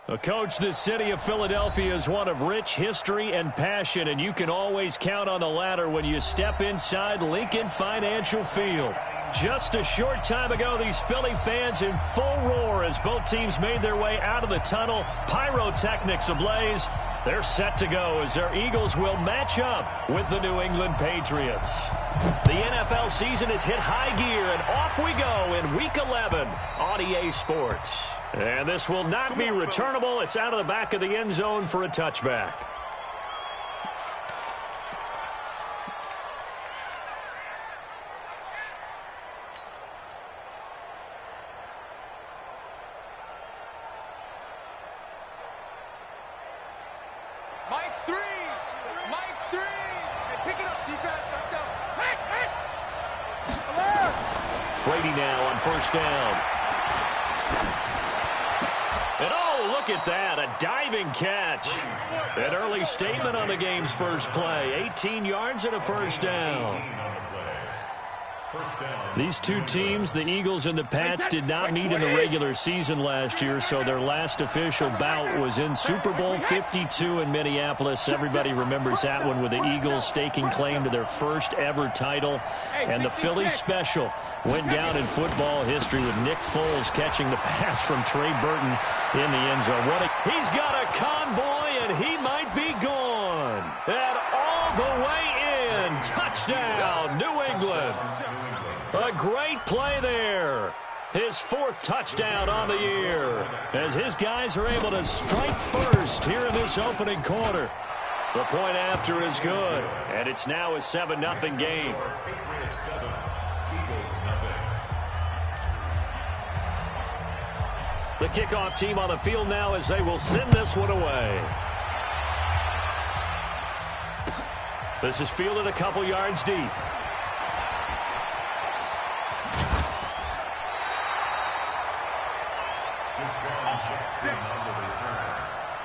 Well, Coach, the city of Philadelphia is one of rich history and passion, and you can always count on the latter when you step inside Lincoln Financial Field. Just a short time ago, these Philly fans in full roar as both teams made their way out of the tunnel. Pyrotechnics ablaze. They're set to go as their Eagles will match up with the New England Patriots. The NFL season has hit high gear, and off we go in Week 11 on EA Sports. And this will not be returnable. It's out of the back of the end zone for a touchback. Brady now on first down. And oh, look at that, a diving catch. An early statement on the game's first play. 18 yards and a first down. These two teams, the Eagles and the Pats, did not meet in the regular season last year, so their last official bout was in Super Bowl 52 in Minneapolis. Everybody remembers that one with the Eagles staking claim to their first ever title. And the Philly special went down in football history with Nick Foles catching the pass from Trey Burton in the end zone. He's got a convoy, and he might be gone. And all the way in. Touchdown, New England. A great play there. His fourth touchdown on the year as his guys are able to strike first here in this opening quarter. The point after is good, and it's now a 7-0 game. The kickoff team on the field now as they will send this one away. This is fielded a couple yards deep.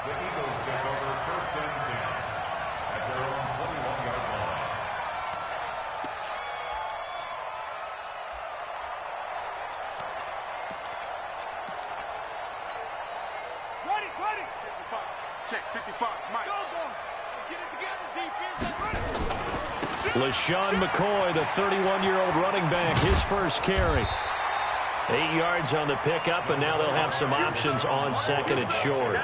The Eagles take over first and 10 at their own 21-yard line. Ready. 55. Check, 55. Mike. Go. Let's get it together, defense. Ready. LaShawn McCoy, the 31-year-old running back, his first carry. 8 yards on the pickup, and now they'll have some options on second and short.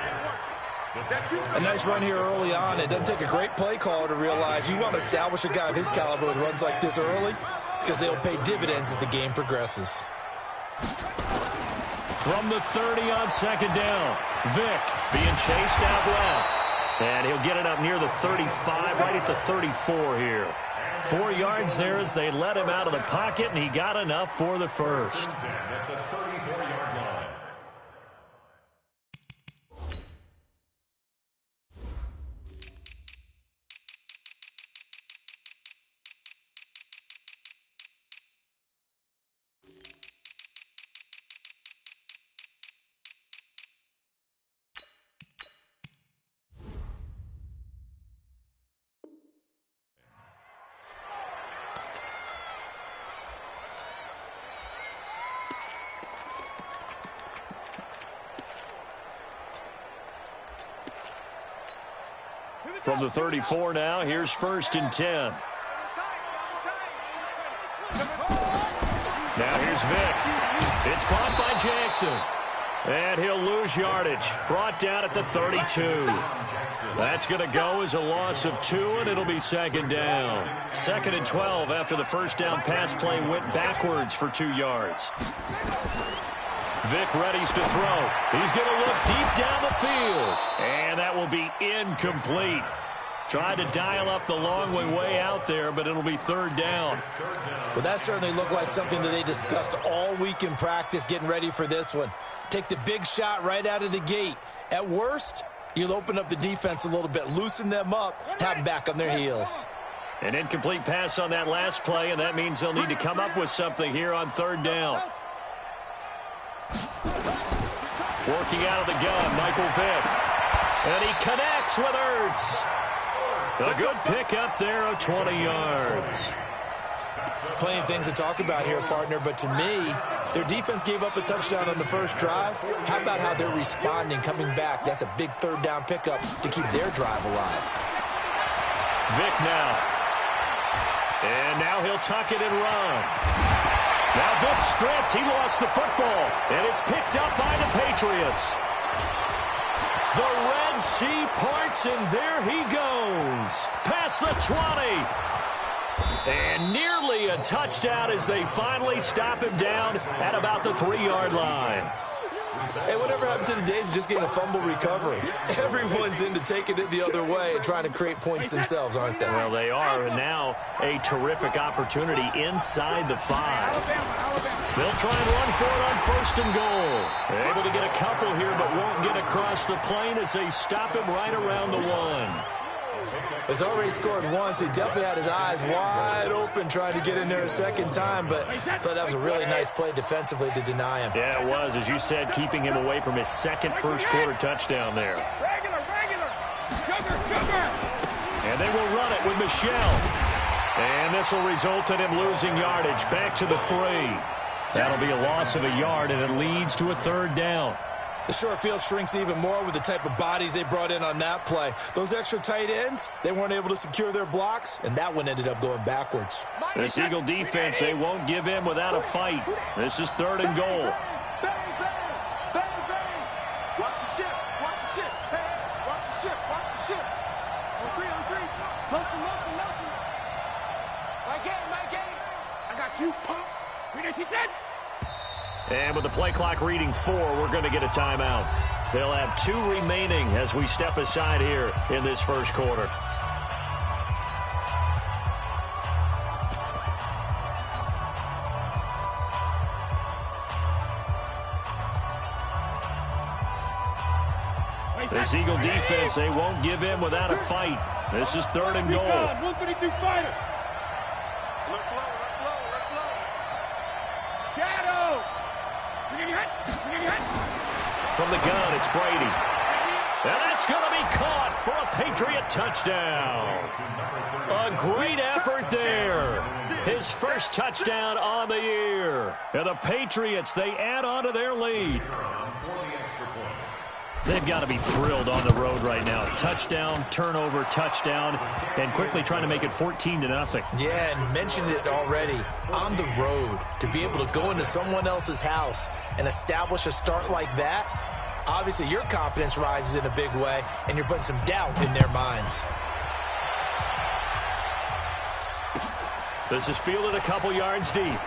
A nice run here early on. It doesn't take a great play caller to realize you want to establish a guy of his caliber with runs like this early because they'll pay dividends as the game progresses. From the 30 on second down, Vick being chased out left. And he'll get it up near the 35, right at the 34 here. 4 yards there as they let him out of the pocket, and he got enough for the first. From the 34 now, here's first and 10. Now here's Vick. It's caught by Jackson. And he'll lose yardage. Brought down at the 32. That's going to go as a loss of 2, and it'll be second down. Second and 12 after the first down pass play went backwards for 2 yards. Vick readies to throw. He's going to look deep down the field. And that will be incomplete. Tried to dial up the long way out there, but it'll be third down. Well, that certainly looked like something that they discussed all week in practice getting ready for this one. Take the big shot right out of the gate. At worst, you'll open up the defense a little bit, loosen them up, have them back on their heels. An incomplete pass on that last play, and that means they'll need to come up with something here on third down. Working out of the gun, Michael Vick. And he connects with Ertz. A good pickup there of 20 yards. Plenty of things to talk about here, partner, but to me, Their defense gave up a touchdown on the first drive. How about how they're responding, coming back? That's a big third down pickup to keep their drive alive. Vic now. And now he'll tuck it and run. Now Vic stripped. He lost the football. And it's picked up by the Patriots. The Red Sea parts, and there he goes. Past the 20. And nearly a touchdown as they finally stop him down at about the 3-yard line. Hey, whatever happened to the days of just getting a fumble recovery? Everyone's into taking it the other way and trying to create points themselves, aren't they? Well, they are, and now a terrific opportunity inside the 5. They'll try and run for it on 1st and goal. They're able to get a couple here, but won't get across the plane as they stop him right around the 1. He's already scored once. He definitely had his eyes wide open trying to get in there a second time, but I thought that was a really nice play defensively to deny him. Yeah, it was, as you said, keeping him away from his second first-quarter touchdown there. Regular. Sugar. And they will run it with Michelle. And this will result in him losing yardage back to the 3. That'll be a loss of a yard, and it leads to a 3rd down. The short field shrinks even more with the type of bodies they brought in on that play. Those extra tight ends, they weren't able to secure their blocks, and that one ended up going backwards. This Eagle defense, they won't give in without a fight. This is 3rd and goal. Watch the ship. Hey, watch the ship. On 3. Motion. My game. I got you, punk. And with the play clock reading 4, we're going to get a timeout. They'll have 2 remaining as we step aside here in this first quarter. This Eagle defense, they won't give in without a fight. This is 3rd and goal. 132 fighter. Let blow. Shadow. From the gun, it's Brady. And that's going to be caught for a Patriot touchdown. A great effort there. His first touchdown on the year. And the Patriots, they add on to their lead. They've got to be thrilled on the road right now. Touchdown, turnover, touchdown, and quickly trying to make it 14-0. Yeah, and mentioned it already. On the road, to be able to go into someone else's house and establish a start like that, obviously your confidence rises in a big way, and you're putting some doubt in their minds. This is fielded a couple yards deep.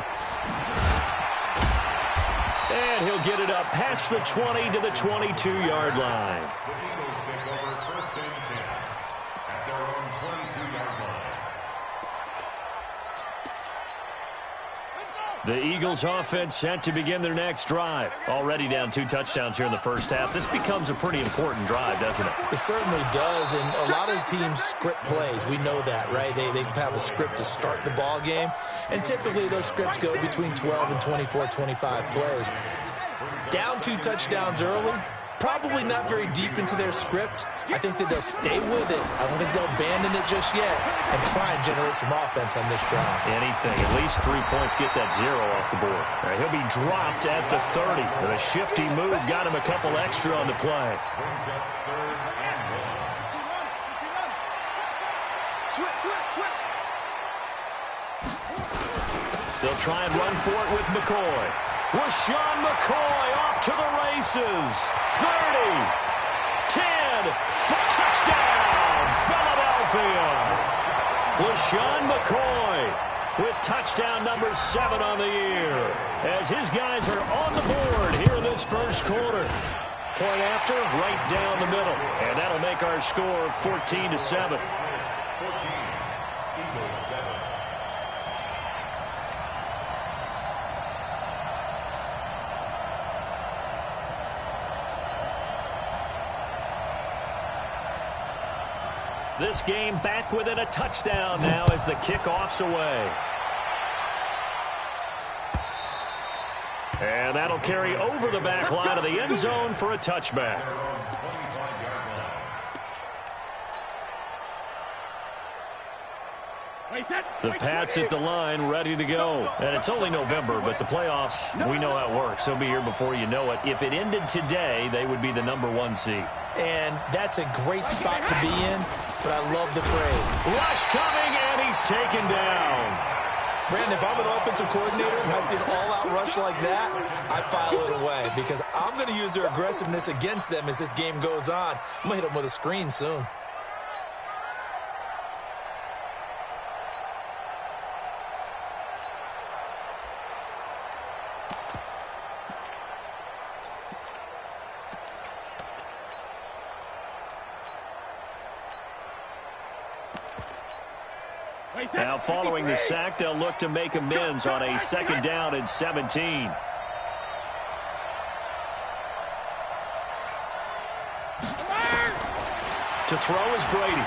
And he'll get it up past the 20 to the 22-yard line. The Eagles take over 1st and 10 at their own 22-yard line. The Eagles offense set to begin their next drive. Already down 2 touchdowns here in the first half. This becomes a pretty important drive, doesn't it? It certainly does, and a lot of teams script plays. We know that, right? They have a script to start the ball game, and typically those scripts go between 12 and 24, 25 plays. Down 2 touchdowns early, probably not very deep into their script. I think that they'll stay with it. I don't think they'll abandon it just yet and try and generate some offense on this drive. Anything. At least 3 points, get that 0 off the board. Right, he'll be dropped at the 30. With a shifty move, got him a couple extra on the play. They'll try and run for it with McCoy. Rashawn McCoy off to the races. 30, 10, touchdown, Philadelphia. Rashawn McCoy with touchdown number 7 on the year, as his guys are on the board here in this first quarter. Point after, right down the middle, and that'll make our score 14-7. This game back within a touchdown now as the kickoff's away. And that'll carry over the back line of the end zone for a touchback. The Pats at the line, ready to go. And it's only November, but the playoffs, we know how it works. They'll be here before you know it. If it ended today, they would be the #1 seed. And that's a great spot to be in, but I love the parade. Rush coming, and he's taken down. Brandon, if I'm an offensive coordinator and I see an all-out rush like that, I file it away because I'm going to use their aggressiveness against them as this game goes on. I'm going to hit them with a screen soon. Now following the sack, they'll look to make amends on a 2nd down and 17. To throw is Brady.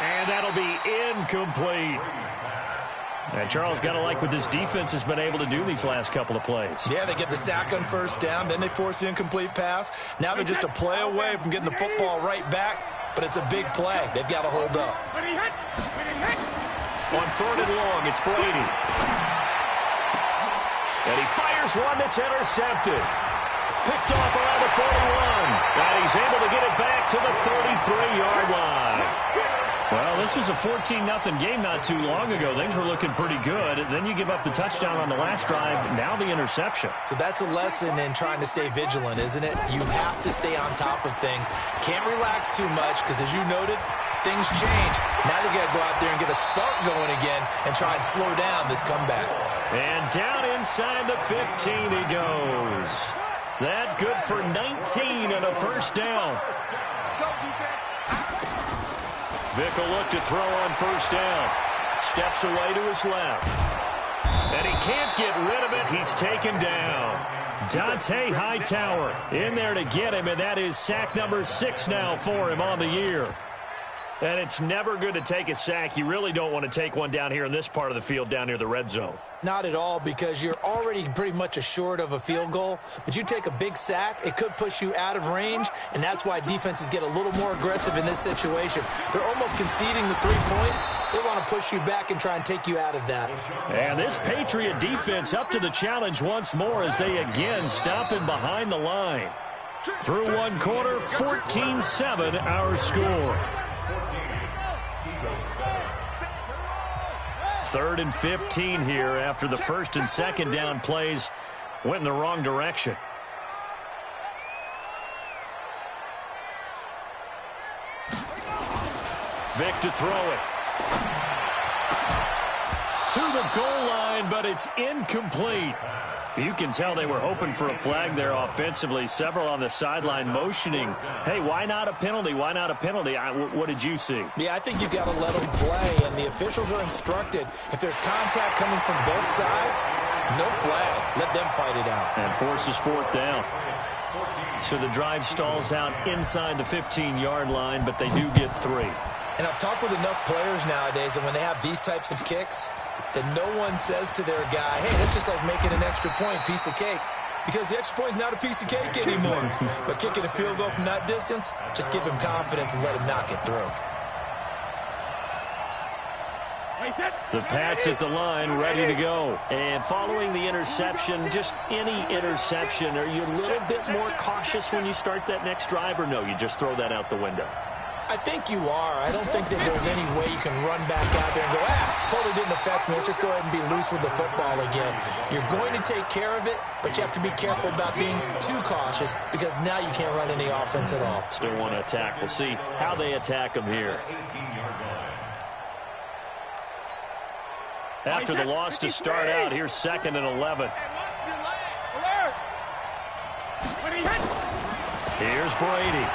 And that'll be incomplete. And Charles, got to like what this defense has been able to do these last couple of plays. Yeah, they get the sack on 1st down, then they force the incomplete pass. Now they're just a play away from getting the football right back. But it's a big play. They've got to hold up. On 3rd and long, it's Brady. And he fires one that's intercepted. Picked off around the 41. And he's able to get it back to the 33-yard line. Well, this was a 14-0 game not too long ago. Things were looking pretty good. Then you give up the touchdown on the last drive. Now the interception. So that's a lesson in trying to stay vigilant, isn't it? You have to stay on top of things. Can't relax too much because, as you noted, things change. Now they got to go out there and get a spark going again and try and slow down this comeback. And down inside the 15 he goes. That good for 19 and a 1st down. Let's go, defense. Vick will look to throw on 1st down. Steps away to his left. And he can't get rid of it. He's taken down. Dante Hightower in there to get him, and that is sack number 6 now for him on the year. And it's never good to take a sack. You really don't want to take one down here in this part of the field down near the red zone. Not at all, because you're already pretty much assured of a field goal. But you take a big sack, it could push you out of range, and that's why defenses get a little more aggressive in this situation. They're almost conceding the 3 points. They want to push you back and try and take you out of that. And this Patriot defense up to the challenge once more as they again stop him behind the line. Through 1 quarter, 14-7 our score. 3rd and 15 here after the 1st and 2nd down plays went in the wrong direction. Vick to throw it. To the goal line, but it's incomplete. You can tell they were hoping for a flag there offensively. Several on the sideline motioning, hey, why not a penalty? Why not a penalty? What did you see? Yeah, I think you've got to let them play, and the officials are instructed. If there's contact coming from both sides, no flag. Let them fight it out. And forces 4th down. So the drive stalls out inside the 15-yard line, but they do get 3. And I've talked with enough players nowadays that when they have these types of kicks, that no one says to their guy, hey, that's just like making an extra point, piece of cake. Because the extra point is not a piece of cake anymore. But kicking a field goal from that distance, just give him confidence and let him knock it through. The Pats at the line, ready to go. And following the interception, just any interception, are you a little bit more cautious when you start that next drive, or no, you just throw that out the window? I think you are. I don't think that there's any way you can run back out there and go, totally didn't affect me. Let's just go ahead and be loose with the football again. You're going to take care of it, but you have to be careful about being too cautious because now you can't run any offense at all. Still want to attack. We'll see how they attack them here. After the loss to start out, here's 2nd and 11. Here's Brady.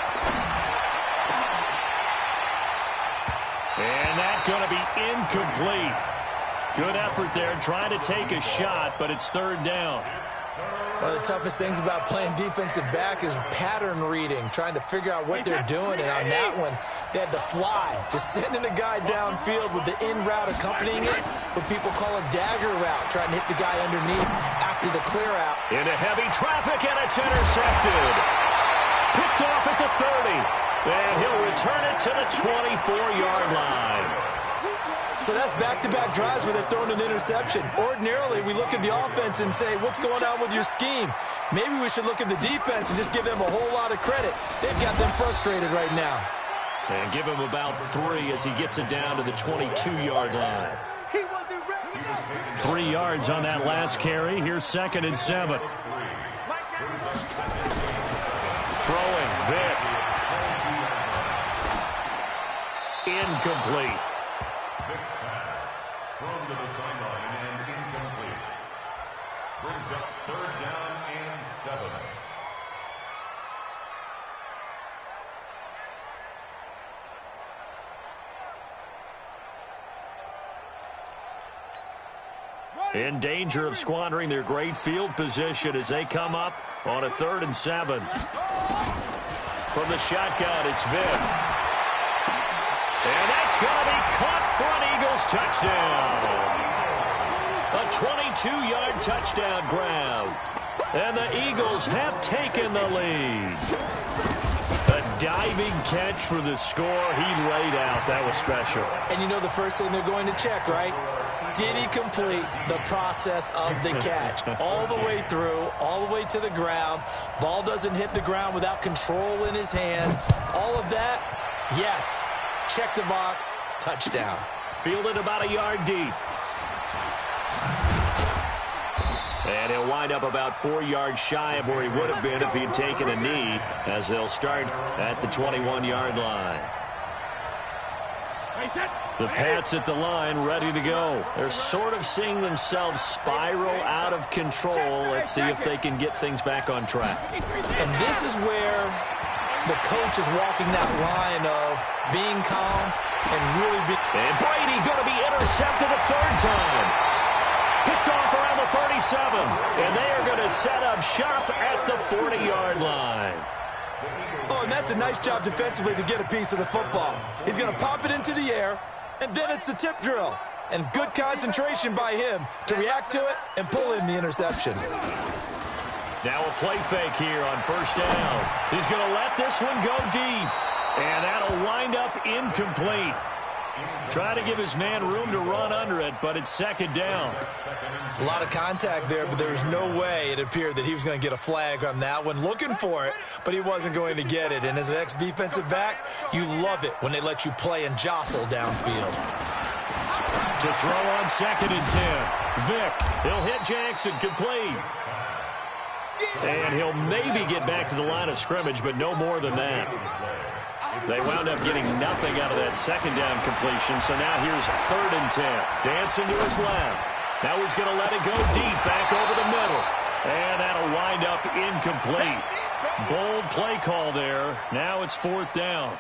And that's going to be incomplete. Good effort there, trying to take a shot, but it's 3rd down. One of the toughest things about playing defensive back is pattern reading, trying to figure out what they're doing. And on that one, they had to fly, just sending a guy downfield with the in route accompanying it, what people call a dagger route, trying to hit the guy underneath after the clear out. Into heavy traffic, and it's intercepted. Picked off at the 30. And he'll return it to the 24-yard line. So that's back-to-back drives where they've thrown an interception. Ordinarily, we look at the offense and say, what's going on with your scheme? Maybe we should look at the defense and just give them a whole lot of credit. They've got them frustrated right now. And give him about 3 as he gets it down to the 22-yard line. 3 yards on that last carry. Here's 2nd and 7. Throwing, Vick. Incomplete. Vick's pass thrown to the sideline and incomplete. Brings up 3rd down and 7. In danger of squandering their great field position as they come up on a 3rd and 7. From the shotgun, it's Vick. And that's going to be caught for an Eagles touchdown. A 22-yard touchdown grab. And the Eagles have taken the lead. A diving catch for the score. He laid out. That was special. And you know the first thing they're going to check, right? Did he complete the process of the catch? All the way through, all the way to the ground. Ball doesn't hit the ground without control in his hands. All of that, yes. Check the box, touchdown. Fielded about a yard deep. And he'll wind up about 4 yards shy of where he would have been if he had taken a knee, as they'll start at the 21-yard line. The Pats at the line, ready to go. They're sort of seeing themselves spiral out of control. Let's see if they can get things back on track. And this is where the coach is walking that line of being calm and really being... And Brady going to be intercepted a 3rd time. Picked off around the 37. And they are going to set up shop at the 40-yard line. Oh, and that's a nice job defensively to get a piece of the football. He's going to pop it into the air, and then it's the tip drill. And good concentration by him to react to it and pull in the interception. Now a play fake here on 1st down. He's going to let this one go deep. And that'll wind up incomplete. Try to give his man room to run under it, but it's 2nd down. A lot of contact there, but there was no way it appeared that he was going to get a flag on that one. Looking for it, but he wasn't going to get it. And as an ex-defensive back, you love it when they let you play and jostle downfield. To throw on 2nd and 10. Vick, he'll hit Jackson, complete. And he'll maybe get back to the line of scrimmage, but no more than that. They wound up getting nothing out of that 2nd down completion, so now here's 3rd and 10. Dancing to his left. Now he's going to let it go deep back over the middle. And that'll wind up incomplete. Bold play call there. Now it's 4th down.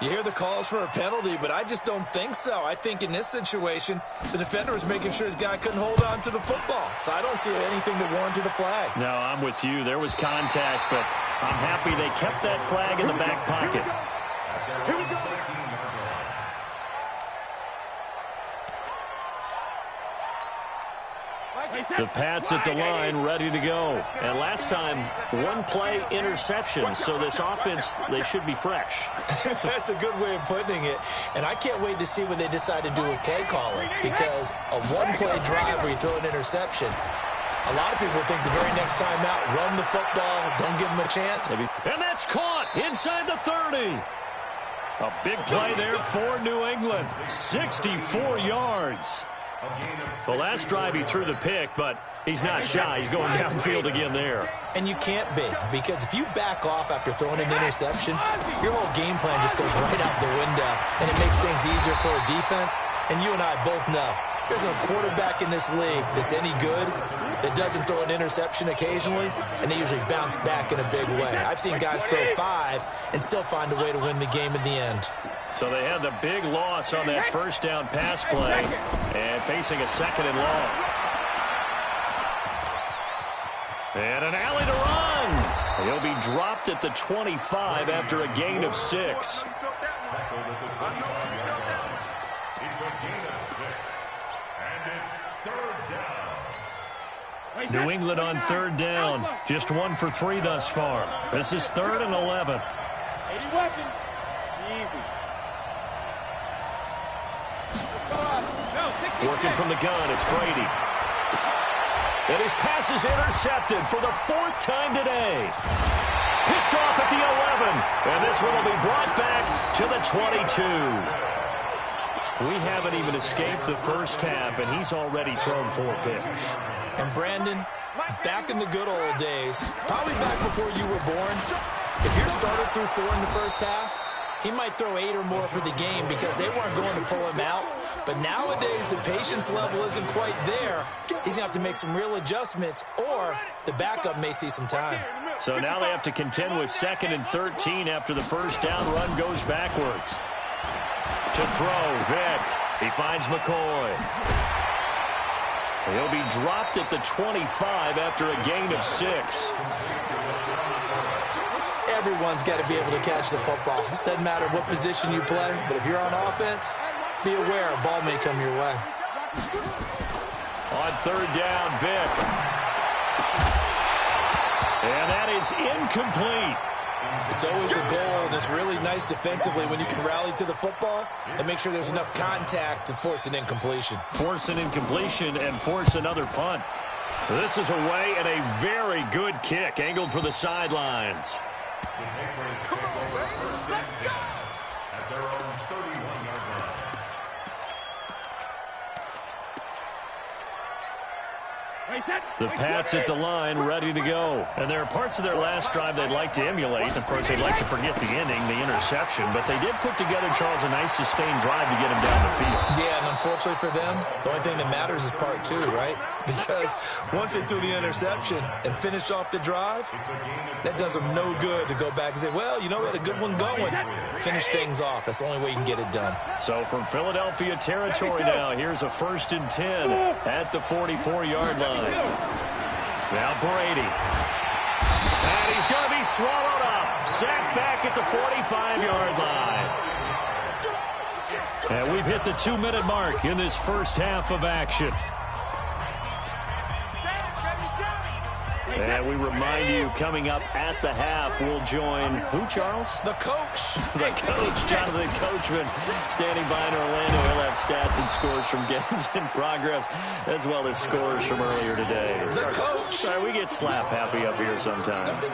You hear the calls for a penalty, but I just don't think so. I think in this situation, the defender was making sure his guy couldn't hold on to the football. So I don't see anything that warranted a flag. No, I'm with you. There was contact, but I'm happy they kept that flag in the back pocket. Here we go. The Pats at the line, ready to go. And last time, 1-play interception, so this offense, they should be fresh. That's a good way of putting it. And I can't wait to see what they decide to do with play calling, because a 1-play drive where you throw an interception, a lot of people think the very next time out, run the football, don't give them a chance. And that's caught inside the 30. A big play there for New England. 64 yards. The last drive he threw the pick, but he's not shy. He's going downfield again there. And you can't be, because if you back off after throwing an interception, your whole game plan just goes right out the window, and it makes things easier for a defense. And you and I both know there's a quarterback in this league that's any good that doesn't throw an interception occasionally, and they usually bounce back in a big way. I've seen guys throw 5 and still find a way to win the game in the end. So they had the big loss on that 1st down pass play and facing a 2nd and long. And an alley to run. He'll be dropped at the 25 after a gain of 6. It's a gain of 6. And it's 3rd down. New England on 3rd down. Just 1 for 3 thus far. This is 3rd and 11. Working from the gun, it's Brady. And his pass is intercepted for the 4th time today. Picked off at the 11. And this one will be brought back to the 22. We haven't even escaped the first half, and he's already thrown 4 picks. And Brandon, back in the good old days, probably back before you were born, if your starter threw 4 in the first half, he might throw 8 or more for the game because they weren't going to pull him out. But nowadays, the patience level isn't quite there. He's going to have to make some real adjustments, or the backup may see some time. So now they have to contend with 2nd and 13 after the first down run goes backwards. To throw, Vick. He finds McCoy. He'll be dropped at the 25 after a gain of 6. Everyone's got to be able to catch the football. Doesn't matter what position you play, but if you're on offense, be aware a ball may come your way. On 3rd down, Vick. And that is incomplete. It's always a goal, and it's really nice defensively when you can rally to the football and make sure there's enough contact to force an incompletion. Force an incompletion and force another punt. This is away and a very good kick angled for the sidelines. Come on, baby. Let's go. At their own 31-yard line. The Pats at the line, ready to go. And there are parts of their last drive they'd like to emulate. Of course, they'd like to forget the ending, the interception. But they did put together, Charles, a nice sustained drive to get him down the field. Yeah, and unfortunately for them, the only thing that matters is part 2, right? Because once they threw the interception and finished off the drive, that does them no good to go back and say, well, you know, we had a good one going. Finish things off. That's the only way you can get it done. So from Philadelphia territory now, here's a 1st and 10 at the 44-yard line. Now Brady. And he's going to be swallowed up. Sacked back at the 45-yard line. And we've hit the 2-minute mark in this first half of action. And we remind you, coming up at the half, we'll join who, Charles? The coach. The coach, Jonathan Coachman, standing by in Orlando. He'll have stats and scores from games in progress, as well as scores from earlier today. The coach. Sorry, we get slap happy up here sometimes.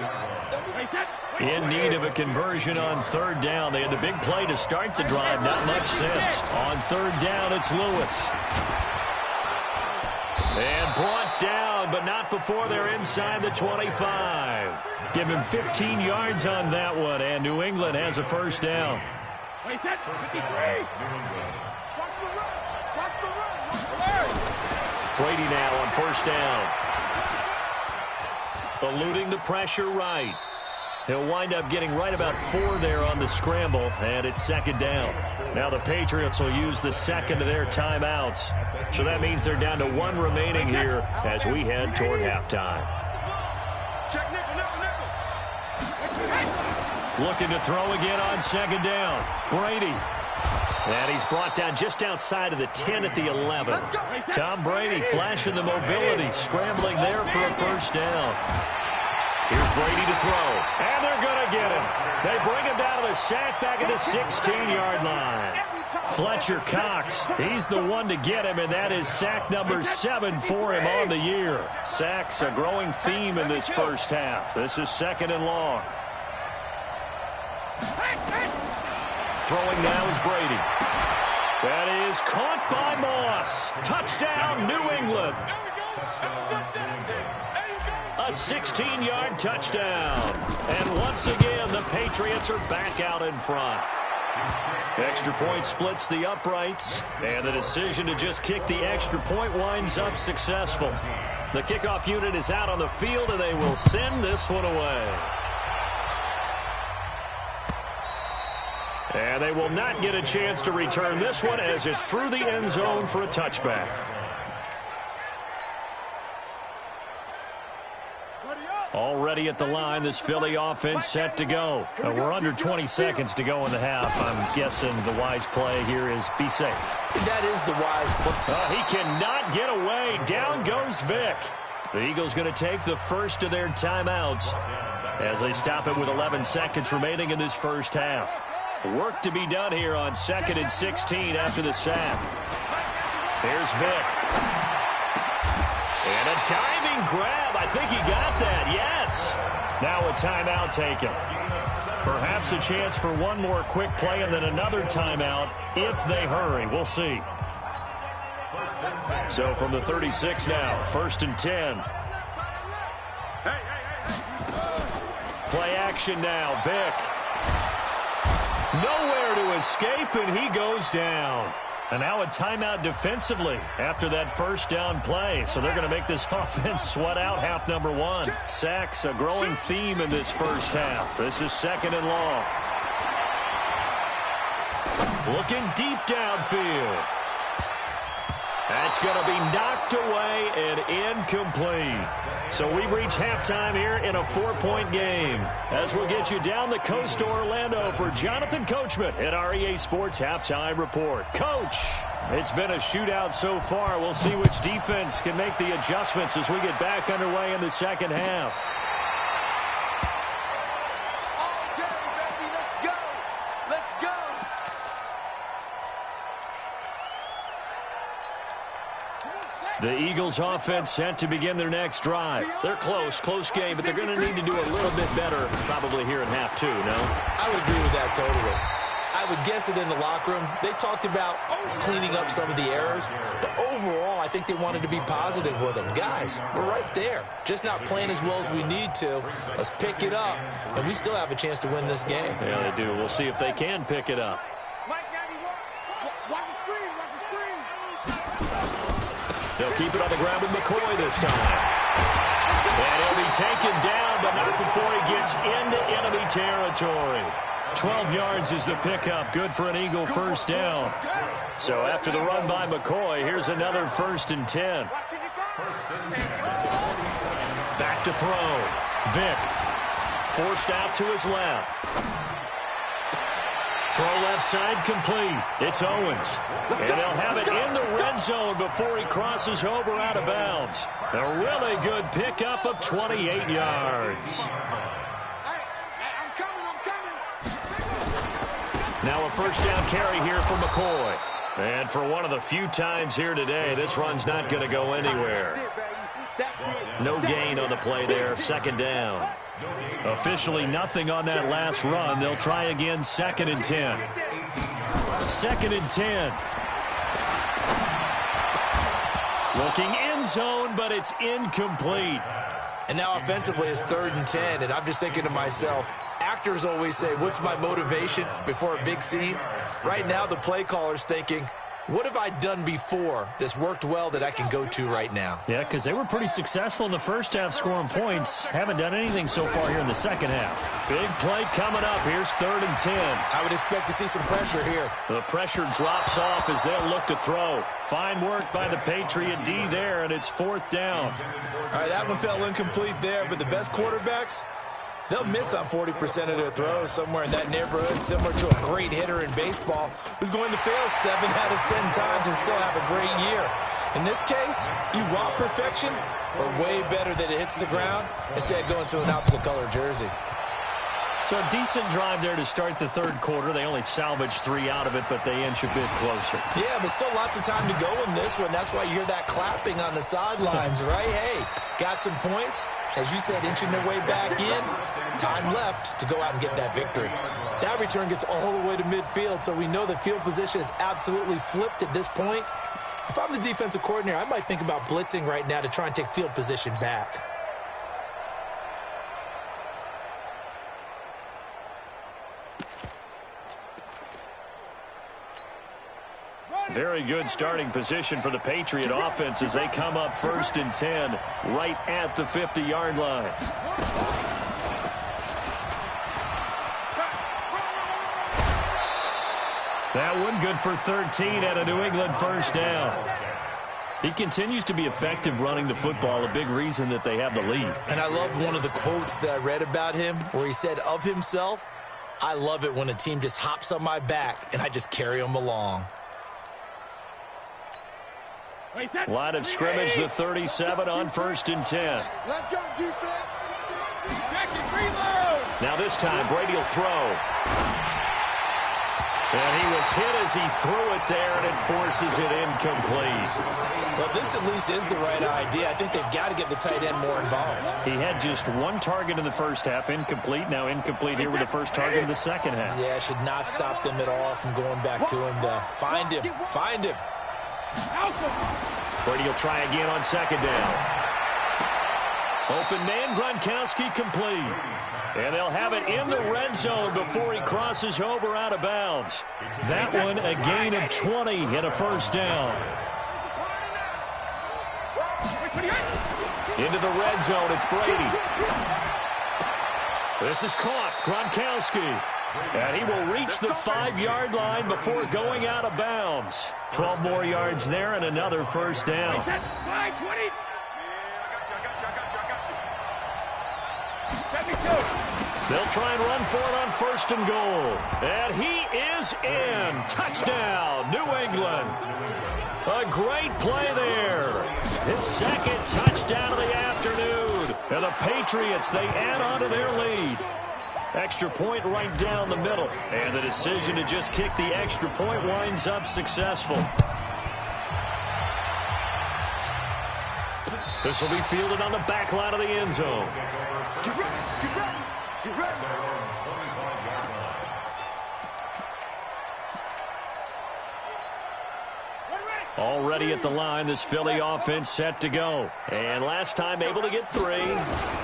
In need of a conversion on 3rd down. They had the big play to start the drive. Not much since. On 3rd down, it's Lewis. And brought down, but not before they're inside the 25. Give him 15 yards on that one, and New England has a 1st down. Brady now on 1st down. Eluding the pressure right. He'll wind up getting right about 4 there on the scramble, and it's 2nd down. Now the Patriots will use the 2nd of their timeouts. So that means they're down to 1 remaining here as we head toward halftime. Looking to throw again on 2nd down. Brady. And he's brought down just outside of the 10 at the 11. Tom Brady flashing the mobility, scrambling there for a 1st down. Here's Brady to throw, and they're going to get him. They bring him down to the sack back at the 16-yard line. Fletcher Cox, he's the one to get him, and that is sack number 7 for him on the year. Sacks a growing theme in this first half. This is 2nd and long. Throwing now is Brady. That is caught by Moss. Touchdown, New England. A 16-yard touchdown. And once again, the Patriots are back out in front. Extra point splits the uprights, and the decision to just kick the extra point winds up successful. The kickoff unit is out on the field, and they will send this one away. And they will not get a chance to return this one as it's through the end zone for a touchback. Already at the line, this Philly offense set to go. We're under 20 seconds to go in the half. I'm guessing the wise play here is be safe. That is the wise play. He cannot get away. Down goes Vick. The Eagles going to take the first of their timeouts as they stop it with 11 seconds remaining in this first half. Work to be done here on 2nd and 16 after the sack. Here's Vick. And a diving grab. I think he got that. Yes. Now a timeout taken. Perhaps a chance for one more quick play and then another timeout if they hurry. We'll see. So from the 36 now, 1st and 10. Play action now. Vick. Nowhere to escape, and he goes down. And now a timeout defensively after that first down play. So they're going to make this offense sweat out half number one. Sacks, a growing theme in this first half. This is 2nd and long. Looking deep downfield. That's going to be knocked away and incomplete. So we've reached halftime here in a 4-point game. As we'll get you down the coast to Orlando for Jonathan Coachman at our EA Sports Halftime Report. Coach, it's been a shootout so far. We'll see which defense can make the adjustments as we get back underway in the second half. The Eagles offense set to begin their next drive. They're close game, but they're going to need to do a little bit better probably here in half two, no? I would agree with that totally. I would guess it in the locker room. They talked about cleaning up some of the errors, but overall I think they wanted to be positive with them. Guys, we're right there. Just not playing as well as we need to. Let's pick it up, and we still have a chance to win this game. Yeah, they do. We'll see if they can pick it up. They'll keep it on the ground with McCoy this time. And he'll be taken down, but not before he gets into enemy territory. 12 yards is the pickup. Good for an Eagle first down. So after the run by McCoy, here's another 1st and 10. Back to throw. Vick. Forced out to his left. Throw left side complete. It's Owens. And they'll have it in the red zone before he crosses over out of bounds. A really good pickup of 28 yards. Now a first down carry here for McCoy. And for one of the few times here today, this run's not going to go anywhere. No gain on the play there. 2nd down. Officially nothing on that last run. They'll try again 2nd and 10. 2nd and 10. Looking end zone, but it's incomplete. And now offensively it's 3rd and 10, and I'm just thinking to myself, actors always say, what's my motivation before a big scene? Right now the play caller's thinking, what have I done before that's worked well that I can go to right now? Yeah, because they were pretty successful in the first half scoring points. Haven't done anything so far here in the second half. Big play coming up. Here's 3rd and 10. I would expect to see some pressure here. The pressure drops off as they'll look to throw. Fine work by the Patriot D there, and it's 4th down. All right, that one fell incomplete there, but the best quarterbacks, they'll miss on 40% of their throws, somewhere in that neighborhood, similar to a great hitter in baseball who's going to fail 7 out of 10 times and still have a great year. In this case, you want perfection, or way better that it hits the ground, instead going to an opposite color jersey. So a decent drive there to start the 3rd quarter. They only salvaged 3 out of it, but they inch a bit closer. Yeah, but still lots of time to go in this one. That's why you hear that clapping on the sidelines, right? Hey, got some points. As you said, inching their way back in. Time left to go out and get that victory. That return gets all the way to midfield, so we know the field position is absolutely flipped at this point. If I'm the defensive coordinator, I might think about blitzing right now to try and take field position back. Very good starting position for the Patriot offense as they come up 1st and 10 right at the 50-yard line. That one good for 13 at a New England first down. He continues to be effective running the football, a big reason that they have the lead. And I love one of the quotes that I read about him where he said of himself, I love it when a team just hops on my back and I just carry them along. Line of scrimmage, the 37 on 1st and 10. Let's go, defense. Now this time, Brady will throw. And he was hit as he threw it there, and it forces it incomplete. Well, this at least is the right idea. I think they've got to get the tight end more involved. He had just one target in the first half, incomplete. Now incomplete here with the first target in the second half. Yeah, should not stop them at all from going back to him to find him. Find him. Brady will try again on second down. Open man, Gronkowski complete. And they'll have it in the red zone before he crosses over out of bounds. That one, a gain of 20 and a first down. Into the red zone, it's Brady. This is caught, Gronkowski. And he will reach the 5-yard line before going out of bounds. 12 more yards there and another first down. They'll try and run for it on first and goal. And he is in. Touchdown, New England. A great play there. His second touchdown of the afternoon. And the Patriots, they add on to their lead. Extra point right down the middle. And the decision to just kick the extra point winds up successful. This will be fielded on the back line of the end zone. Already at the line, this Philly offense set to go. And last time able to get 3.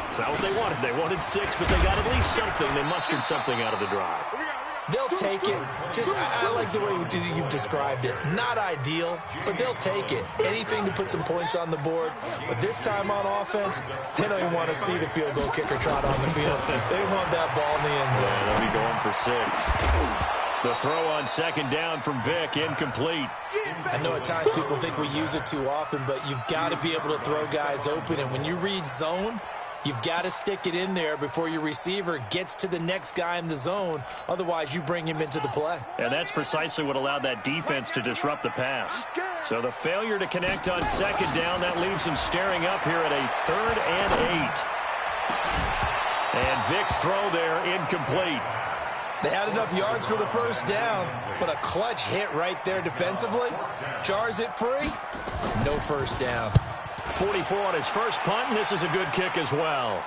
It's not what they wanted. They wanted 6, but they got at least something. They mustered something out of the drive. They'll take it. I like the way you've described it. Not ideal, but they'll take it. Anything to put some points on the board. But this time on offense, they don't even want to see the field goal kicker trot on the field. They want that ball in the end zone. Yeah, they'll be going for 6. The throw on second down from Vick, incomplete. I know at times people think we use it too often, but you've got to be able to throw guys open. And when you read zone, you've got to stick it in there before your receiver gets to the next guy in the zone. Otherwise, you bring him into the play. And that's precisely what allowed that defense to disrupt the pass. So the failure to connect on second down, that leaves him staring up here at a 3rd and 8. And Vick's throw there, incomplete. They had enough yards for the first down, but a clutch hit right there defensively. Jars it free. No first down. 44 on his first punt, and this is a good kick as well.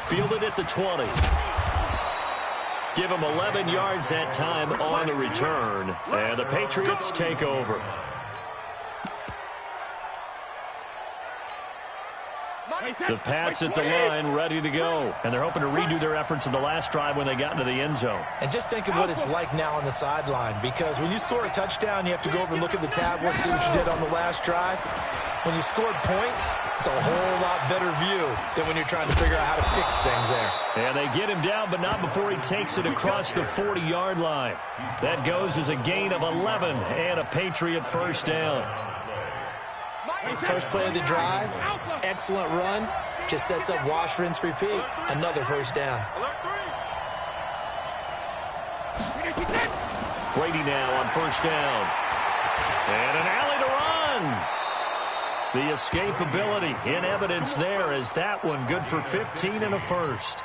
Fielded at the 20. Give him 11 yards that time on the return, and the Patriots take over. The Pats at the line, ready to go. And they're hoping to redo their efforts in the last drive when they got into the end zone. And just think of what it's like now on the sideline, because when you score a touchdown, you have to go over and look at the tablet and see what you did on the last drive. When you scored points, it's a whole lot better view than when you're trying to figure out how to fix things there. And they get him down, but not before he takes it across the 40-yard line. That goes as a gain of 11 and a Patriot first down. First play of the drive, excellent run, just sets up wash, rinse, repeat. Another first down. Brady now on first down. And an alley to run. The escapability in evidence there as that one good for 15 and a first.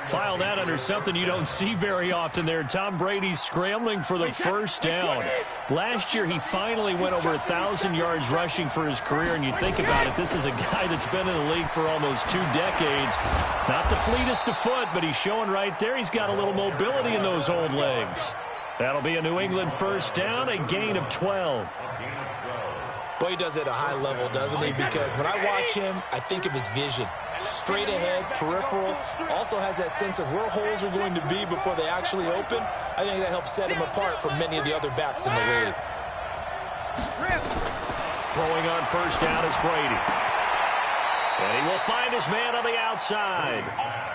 File that under something you don't see very often there. Tom Brady scrambling for the first down. Last year, he finally went over 1,000 yards rushing for his career, and you think about it, this is a guy that's been in the league for almost 2 decades. Not the fleetest of foot, but he's showing right there he's got a little mobility in those old legs. That'll be a New England first down, a gain of 12. Boy, he does it at a high level, doesn't he? Because when I watch him, I think of his vision. Straight ahead, peripheral, also has that sense of where holes are going to be before they actually open. I think that helps set him apart from many of the other backs in the league. Throwing on first down is Brady. And he will find his man on the outside.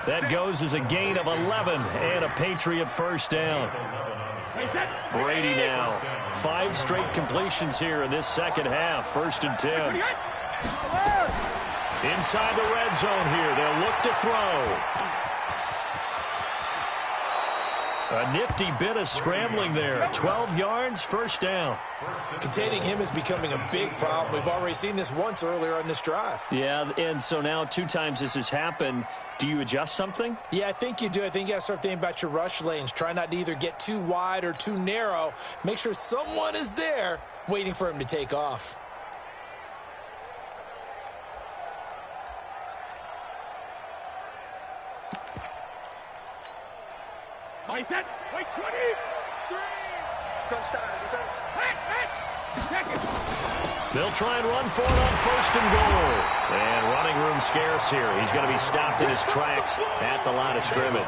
That goes as a gain of 11 and a Patriot first down. Brady now. 5 straight completions here in this second half. 1st and 10. Inside the red zone here. They'll look to throw. A nifty bit of scrambling there. 12 yards, first down. Containing him is becoming a big problem. We've already seen this once earlier on this drive. Yeah, and so now 2 times this has happened. Do you adjust something? Yeah, I think you do. I think you got to start thinking about your rush lanes. Try not to either get too wide or too narrow. Make sure someone is there waiting for him to take off. Wait, 20. 3. Touchdown, defense. Check it. They'll try and run for it on first and goal. And running room scarce here. He's going to be stopped in his tracks at the line of scrimmage.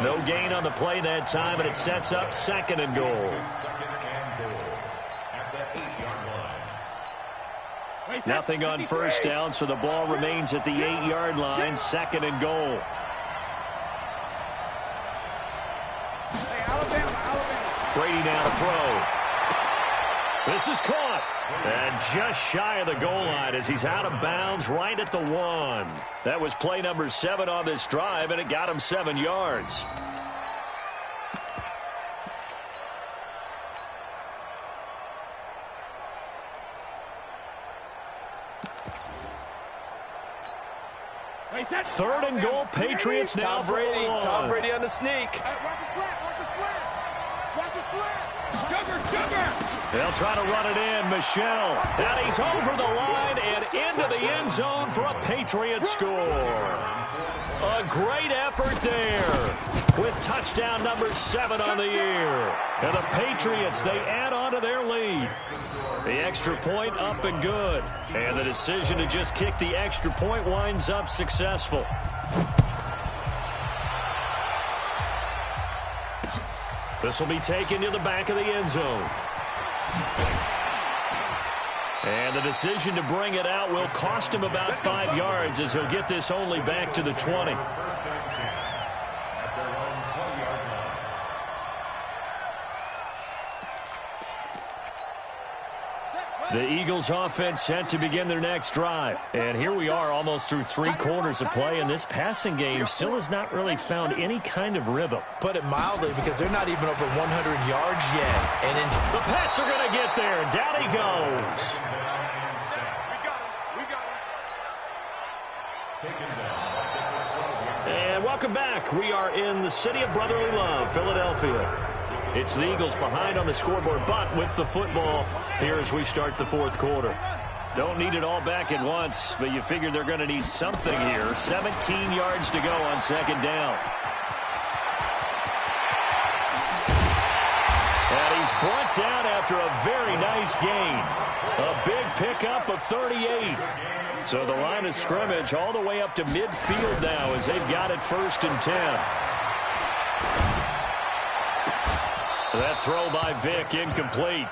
No gain on the play that time, and it sets up second and goal. Nothing on first down, so the ball remains at the 8-yard line, second and goal. Brady now to throw. This is caught. And just shy of the goal line as he's out of bounds right at the 1. That was play number 7 on this drive, and it got him 7 yards. Third and goal, Patriots now. Tom Brady on the sneak. Watch his flat. Watch his flat. Cover. They'll try to run it in. Michelle. And he's over the line and into the end zone for a Patriot score. A great effort there with touchdown number 7 on the year. And the Patriots, they add on to their lead. The extra point up and good. And the decision to just kick the extra point winds up successful. This will be taken to the back of the end zone. And the decision to bring it out will cost him about 5 yards as he'll get this only back to the 20. The Eagles offense set to begin their next drive. And here we are almost through 3 quarters of play, and this passing game still has not really found any kind of rhythm. Put it mildly, because they're not even over 100 yards yet. And the Pats are going to get there. Down he goes. And welcome back. We are in the city of brotherly love, Philadelphia. It's the Eagles behind on the scoreboard, but with the football here as we start the 4th quarter. Don't need it all back at once, but you figure they're going to need something here. 17 yards to go on second down. And he's brought down after a very nice gain. A big pickup of 38. So the line of scrimmage all the way up to midfield now as they've got it 1st and 10. That throw by Vick incomplete.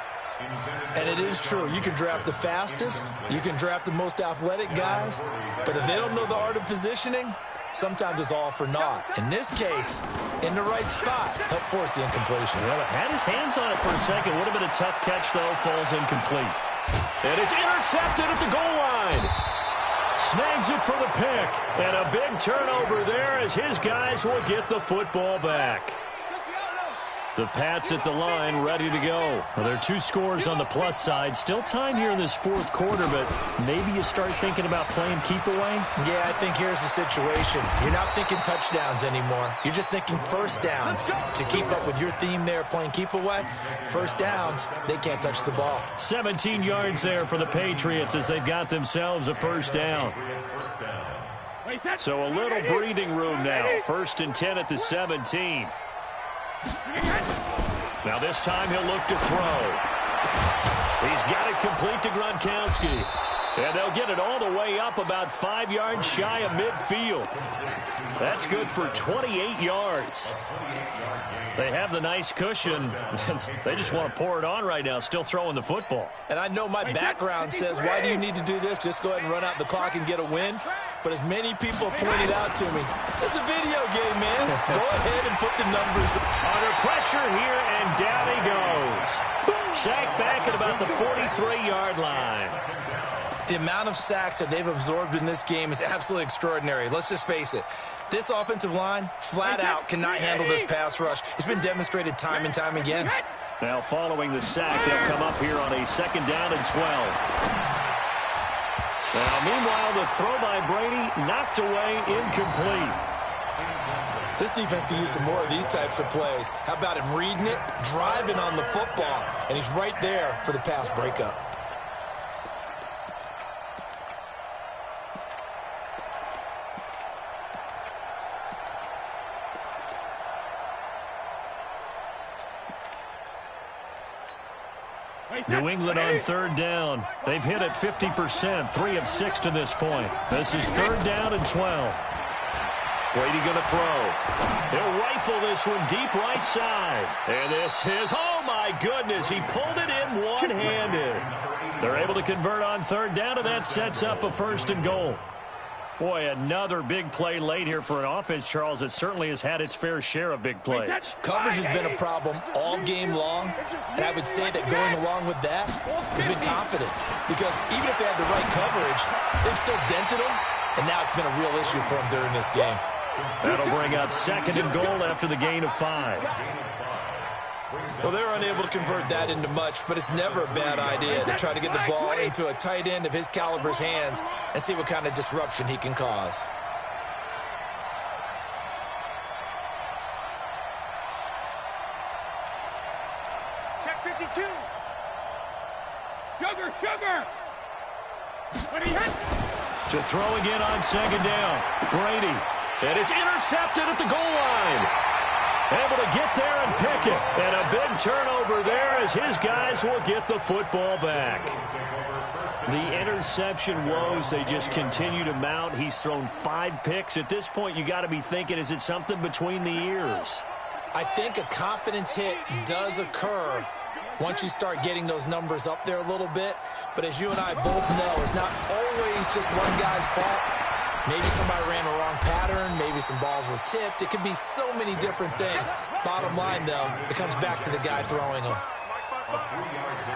And it is true. You can draft the fastest. You can draft the most athletic guys. But if they don't know the art of positioning, sometimes it's all for naught. In this case, in the right spot, help force the incompletion. Well, had his hands on it for a second. Would have been a tough catch, though. Falls incomplete. And it's intercepted at the goal line. Snags it for the pick. And a big turnover there as his guys will get the football back. The Pats at the line, ready to go. Well, there are 2 scores on the plus side. Still time here in this 4th quarter, but maybe you start thinking about playing keep away? Yeah, I think here's the situation. You're not thinking touchdowns anymore. You're just thinking first downs. To keep up with your theme there, playing keep away, first downs, they can't touch the ball. 17 yards there for the Patriots as they've got themselves a first down. So a little breathing room now. 1st and 10 at the 17. Now this time he'll look to throw. He's got it complete to Gronkowski. And they'll get it all the way up about 5 yards shy of midfield. That's good for 28 yards. They have the nice cushion. They just want to pour it on right now, still throwing the football. And I know my background says, why do you need to do this? Just go ahead and run out the clock and get a win. But as many people have pointed out to me, it's a video game, man. Go ahead and put the numbers under pressure here, and down he goes. Sacked back at about the 43-yard line. The amount of sacks that they've absorbed in this game is absolutely extraordinary. Let's just face it. This offensive line, flat out, cannot handle this pass rush. It's been demonstrated time and time again. Now following the sack, they'll come up here on a 2nd down and 12. Now, meanwhile, the throw by Brady knocked away, incomplete. This defense can use some more of these types of plays. How about him reading it, driving on the football, and he's right there for the pass breakup. New England on 3rd down. They've hit it 50%, 3 of 6 to this point. This is 3rd down and 12. Brady going to throw. He'll rifle this one deep right side. And this is, oh my goodness, he pulled it in one-handed. They're able to convert on 3rd down, and that sets up a 1st and goal. Boy, another big play late here for an offense, Charles, that certainly has had its fair share of big plays. Coverage has been a problem all game long, and I would say that going along with that has been confidence. Because even if they had the right coverage, they've still dented them, and now it's been a real issue for them during this game. That'll bring up 2nd and goal after the gain of 5. Well, they're unable to convert that into much, but it's never a bad idea to try to get the ball into a tight end of his caliber's hands and see what kind of disruption he can cause. Check 52. Sugar. When he hit. To throw again on 2nd down. Brady. And it's intercepted at the goal line. Able to get there and pick it. And a big turnover there as his guys will get the football back. The interception woes, they just continue to mount. He's thrown 5 picks. At this point, you got to be thinking, is it something between the ears? I think a confidence hit does occur once you start getting those numbers up there a little bit. But as you and I both know, it's not always just one guy's fault. Maybe somebody ran a wrong pattern. Maybe some balls were tipped. It could be so many different things. Bottom line, though, it comes back to the guy throwing them.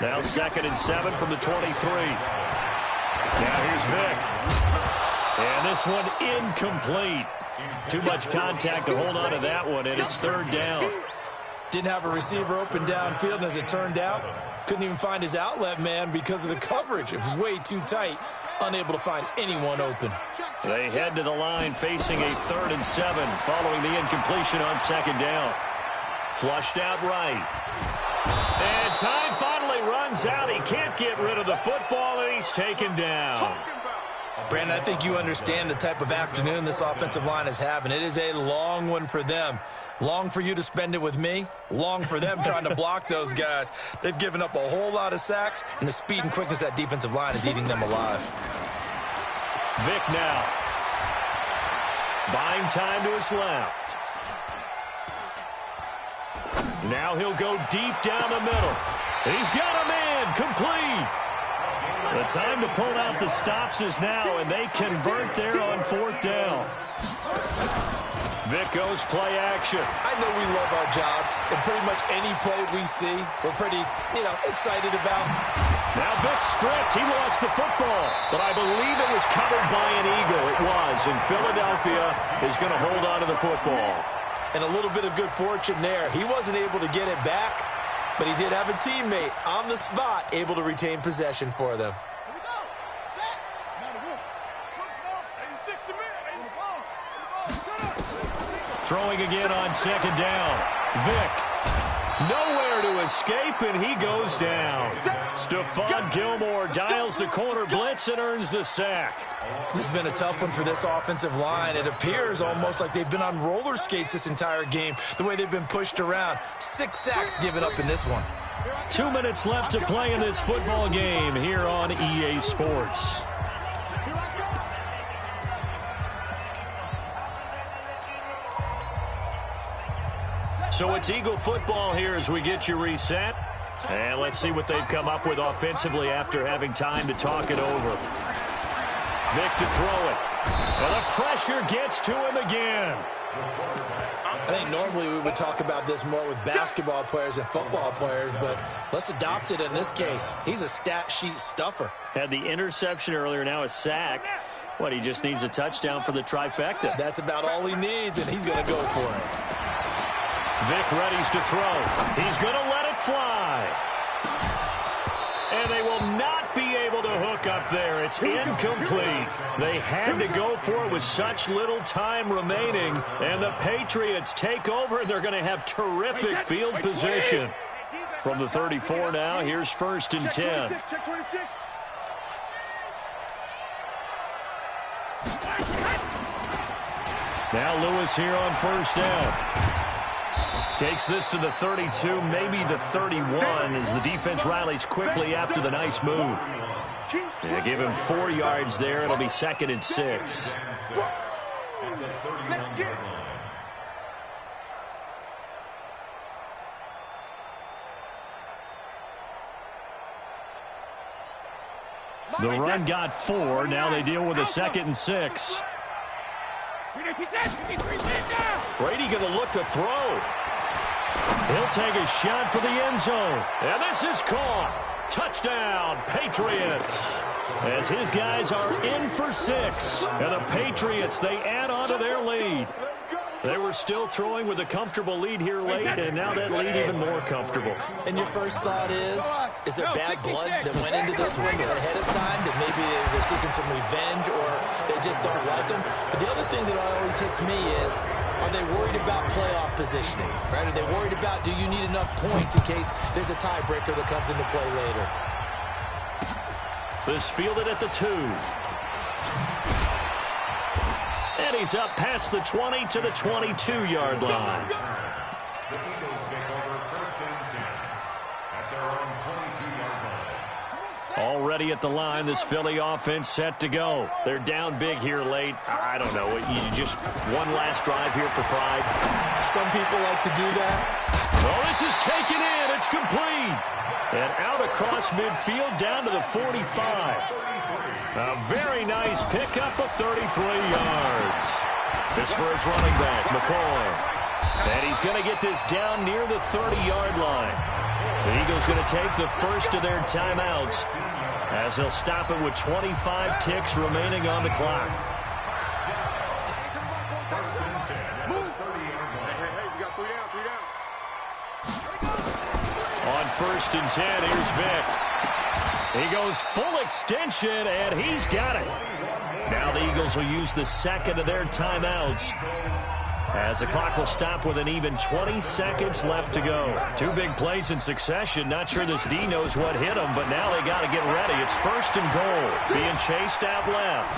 Now 2nd and 7 from the 23. Now here's Vic. And this one incomplete. Too much contact to hold on to that one, and it's 3rd down. Didn't have a receiver open downfield, and as it turned out, couldn't even find his outlet man because of the coverage. It was way too tight. Unable to find anyone open. They head to the line facing a 3rd and 7 following the incompletion on 2nd down. Flushed out right. And time finally runs out. He can't get rid of the football, and he's taken down. Brandon, I think you understand the type of afternoon this offensive line is having. It is a long one for them. Long for you to spend it with me. Long for them trying to block those guys. They've given up a whole lot of sacks, and the speed and quickness of that defensive line is eating them alive. Vic now. Buying time to his left. Now he'll go deep down the middle. He's got a man. Complete. The time to pull out the stops is now, and they convert there on 4th down. Vic goes play action. I know we love our jobs, and pretty much any play we see, we're pretty, excited about. Now Vic stripped. He lost the football, but I believe it was covered by an Eagle. It was, and Philadelphia is going to hold on to the football. And a little bit of good fortune there. He wasn't able to get it back, but he did have a teammate on the spot able to retain possession for them. Throwing again on 2nd down. Vic. Nowhere to escape, and he goes down. Stephon Gilmore dials the corner blitz and earns the sack. This has been a tough one for this offensive line. It appears almost like they've been on roller skates this entire game, the way they've been pushed around. 6 sacks given up in this one. 2 minutes left to play in this football game here on EA Sports. So it's Eagle football here as we get you reset. And let's see what they've come up with offensively after having time to talk it over. Vic to throw it. And the pressure gets to him again. I think normally we would talk about this more with basketball players and football players, but let's adopt it in this case. He's a stat sheet stuffer. Had the interception earlier, now a sack. What, he just needs a touchdown for the trifecta. That's about all he needs, and he's going to go for it. Vic readies to throw. He's going to let it fly. And they will not be able to hook up there. It's incomplete. They had to go for it with such little time remaining. And the Patriots take over. They're going to have terrific field position. From the 34 now, here's 1st and 10. Now Lewis here on 1st down. Takes this to the 32, maybe the 31, as the defense rallies quickly after the nice move. They give him 4 yards there. It'll be 2nd and 6. The run got 4. Now they deal with a 2nd and 6. Brady going to look to throw. He'll take a shot for the end zone. And this is caught. Touchdown, Patriots. As his guys are in for 6. And the Patriots, they add on to their lead. They were still throwing with a comfortable lead here late, and now that lead even more comfortable. And your first thought is there bad blood that went into this one ahead of time, that maybe they're seeking some revenge or they just don't like them? But the other thing that always hits me is, are they worried about playoff positioning? Right? Are they worried about, do you need enough points in case there's a tiebreaker that comes into play later? This fielded at the 2. And he's up past the 20 to the 22-yard line. The Eagles take over 1st and 10 at their own 22-yard line. Already at the line, this Philly offense set to go. They're down big here late. I don't know. You just one last drive here for pride. Some people like to do that. Well, this is taken in. It's complete. And out across midfield down to the 45. A very nice pickup of 33 yards. This for his running back, McCoy. And he's going to get this down near the 30-yard line. The Eagles going to take the first of their timeouts as they'll stop it with 25 ticks remaining on the clock. On 1st and 10, here's Vic. He goes full extension, and he's got it. Now the Eagles will use the second of their timeouts as the clock will stop with an even 20 seconds left to go. 2 big plays in succession. Not sure this D knows what hit him, but now they got to get ready. It's 1st and goal, being chased out left.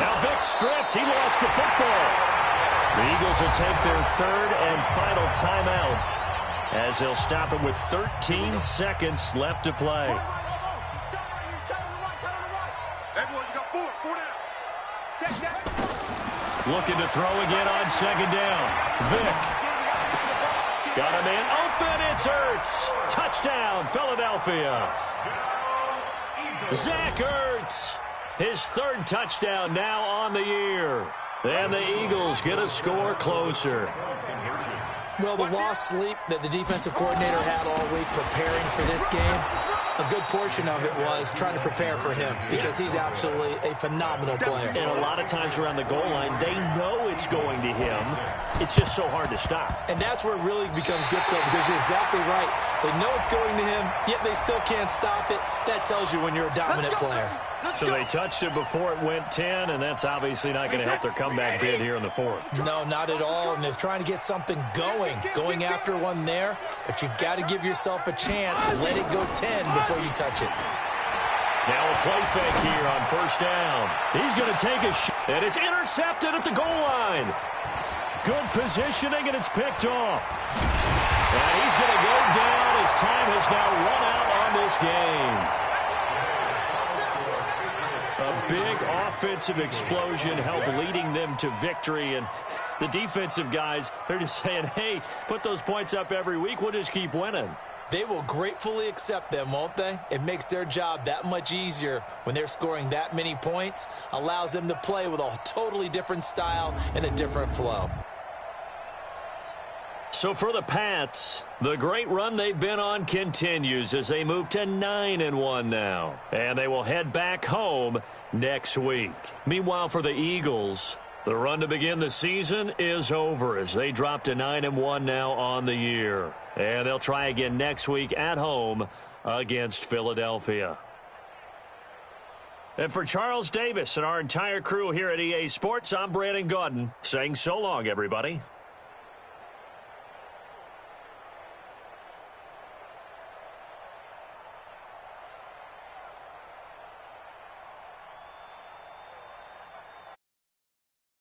Now Vic stripped. He lost the football. The Eagles will take their 3rd and final timeout as they'll stop it with 13 seconds left to play. Looking to throw again on 2nd down. Vic. Got a man open. It's Ertz. Touchdown, Philadelphia. Zach Ertz. His 3rd touchdown now on the year. And the Eagles get a score closer. Well, the lost sleep that the defensive coordinator had all week preparing for this game, a good portion of it was trying to prepare for him because he's absolutely a phenomenal player. And a lot of times around the goal line, they know it's going to him. It's just so hard to stop. And that's where it really becomes difficult because you're exactly right. They know it's going to him, yet they still can't stop it. That tells you when you're a dominant player. So they touched it before it went 10, and that's obviously not going to help their comeback bid here in the 4th. No, not at all. And they're trying to get something going after one there. But you've got to give yourself a chance. Let it go 10 before you touch it. Now a play fake here on 1st down. He's going to take a shot, and it's intercepted at the goal line. Good positioning, and it's picked off. And he's going to go down. His time has now run out on this game. A big offensive explosion helped leading them to victory. And the defensive guys, they're just saying, hey, put those points up every week. We'll just keep winning. They will gratefully accept them, won't they? It makes their job that much easier when they're scoring that many points. Allows them to play with a totally different style and a different flow. So for the Pats, the great run they've been on continues as they move to 9-1 now. And they will head back home next week. Meanwhile, for the Eagles, the run to begin the season is over as they drop to 9-1 now on the year. And they'll try again next week at home against Philadelphia. And for Charles Davis and our entire crew here at EA Sports, I'm Brandon Gaudin saying so long, everybody.